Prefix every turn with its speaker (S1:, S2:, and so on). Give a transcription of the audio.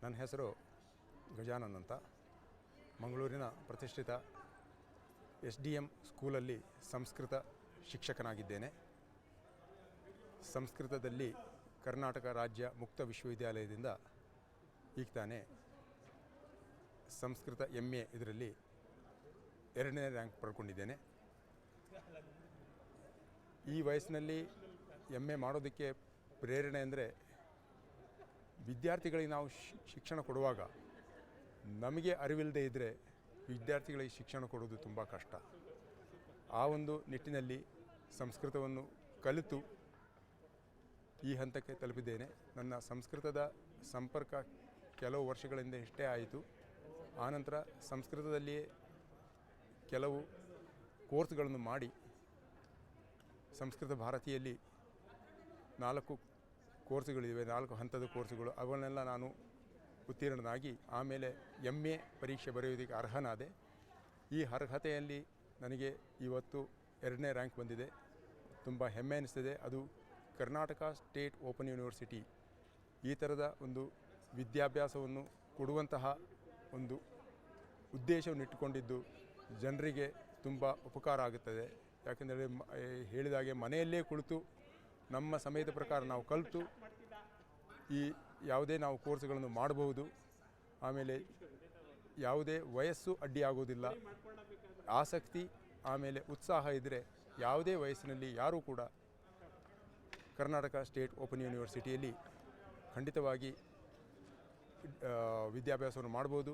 S1: ನನ್ನ ಹೆಸರು ಗಜಾನನ್ ಅಂತ. ಮಂಗಳೂರಿನ ಪ್ರತಿಷ್ಠಿತ SDM ಸ್ಕೂಲಲ್ಲಿ ಸಂಸ್ಕೃತ ಶಿಕ್ಷಕನಾಗಿದ್ದೇನೆ. ಸಂಸ್ಕೃತದಲ್ಲಿ ಕರ್ನಾಟಕ ರಾಜ್ಯ ಮುಕ್ತ ವಿಶ್ವವಿದ್ಯಾಲಯದಿಂದ ಈಗ ತಾನೇ ಸಂಸ್ಕೃತ MA ಇದರಲ್ಲಿ 2ನೇ ರ್ಯಾಂಕ್ ಪಡ್ಕೊಂಡಿದ್ದೇನೆ. ಈ ವಯಸ್ಸಿನಲ್ಲಿ MA ಮಾಡೋದಕ್ಕೆ ಪ್ರೇರಣೆ ಅಂದರೆ, ವಿದ್ಯಾರ್ಥಿಗಳಿಗೆ ನಾವು ಶಿಕ್ಷಣ ಕೊಡುವಾಗ ನಮಗೆ ಅರಿವಿಲ್ಲದೆ ಇದ್ದರೆ ವಿದ್ಯಾರ್ಥಿಗಳಿಗೆ ಶಿಕ್ಷಣ ಕೊಡೋದು ತುಂಬ ಕಷ್ಟ. ಆ ಒಂದು ನಿಟ್ಟಿನಲ್ಲಿ ಸಂಸ್ಕೃತವನ್ನು ಕಲಿತು ಈ ಹಂತಕ್ಕೆ ತಲುಪಿದ್ದೇನೆ. ನನ್ನ ಸಂಸ್ಕೃತದ ಸಂಪರ್ಕ ಕೆಲವು ವರ್ಷಗಳಿಂದ ಇಷ್ಟೇ ಆಯಿತು. ಆನಂತರ ಸಂಸ್ಕೃತದಲ್ಲಿಯೇ ಕೆಲವು ಕೋರ್ಸ್ಗಳನ್ನು ಮಾಡಿ ಸಂಸ್ಕೃತ ಭಾರತಿಯಲ್ಲಿ 4 ಕೋರ್ಸ್ಗಳಿವೆ, 4 ಹಂತದ ಕೋರ್ಸ್ಗಳು. ಅವುಗಳನ್ನೆಲ್ಲ ನಾನು ಉತ್ತೀರ್ಣನಾಗಿ ಆಮೇಲೆ MA ಪರೀಕ್ಷೆ ಬರೆಯೋದಕ್ಕೆ ಅರ್ಹನಾದೆ. ಈ ಅರ್ಹತೆಯಲ್ಲಿ ನನಗೆ ಇವತ್ತು 2ನೇ ರ್ಯಾಂಕ್ ಬಂದಿದೆ. ತುಂಬ ಹೆಮ್ಮೆ ಅನಿಸ್ತಿದೆ. ಅದು ಕರ್ನಾಟಕ ಸ್ಟೇಟ್ ಓಪನ್ ಯೂನಿವರ್ಸಿಟಿ ಈ ಥರದ ಒಂದು ವಿದ್ಯಾಭ್ಯಾಸವನ್ನು ಕೊಡುವಂತಹ ಒಂದು ಉದ್ದೇಶವನ್ನು ಇಟ್ಟುಕೊಂಡಿದ್ದು ಜನರಿಗೆ ತುಂಬ ಉಪಕಾರ ಆಗುತ್ತದೆ. ಯಾಕೆಂದರೆ ಹೇಳಿದಾಗೆ ಮನೆಯಲ್ಲೇ ಕುಳಿತು ನಮ್ಮ ಸಮಯದ ಪ್ರಕಾರ ನಾವು ಕಲಿತು ಈ ಯಾವುದೇ ನಾವು ಕೋರ್ಸ್ಗಳನ್ನು ಮಾಡಬಹುದು. ಆಮೇಲೆ ಯಾವುದೇ ವಯಸ್ಸು ಅಡ್ಡಿಯಾಗೋದಿಲ್ಲ. ಆಸಕ್ತಿ ಆಮೇಲೆ ಉತ್ಸಾಹ ಇದ್ದರೆ ಯಾವುದೇ ವಯಸ್ಸಿನಲ್ಲಿ ಯಾರೂ ಕೂಡ ಕರ್ನಾಟಕ ಸ್ಟೇಟ್ ಓಪನ್ ಯೂನಿವರ್ಸಿಟಿಯಲ್ಲಿ ಖಂಡಿತವಾಗಿ ವಿದ್ಯಾಭ್ಯಾಸವನ್ನು ಮಾಡ್ಬೋದು.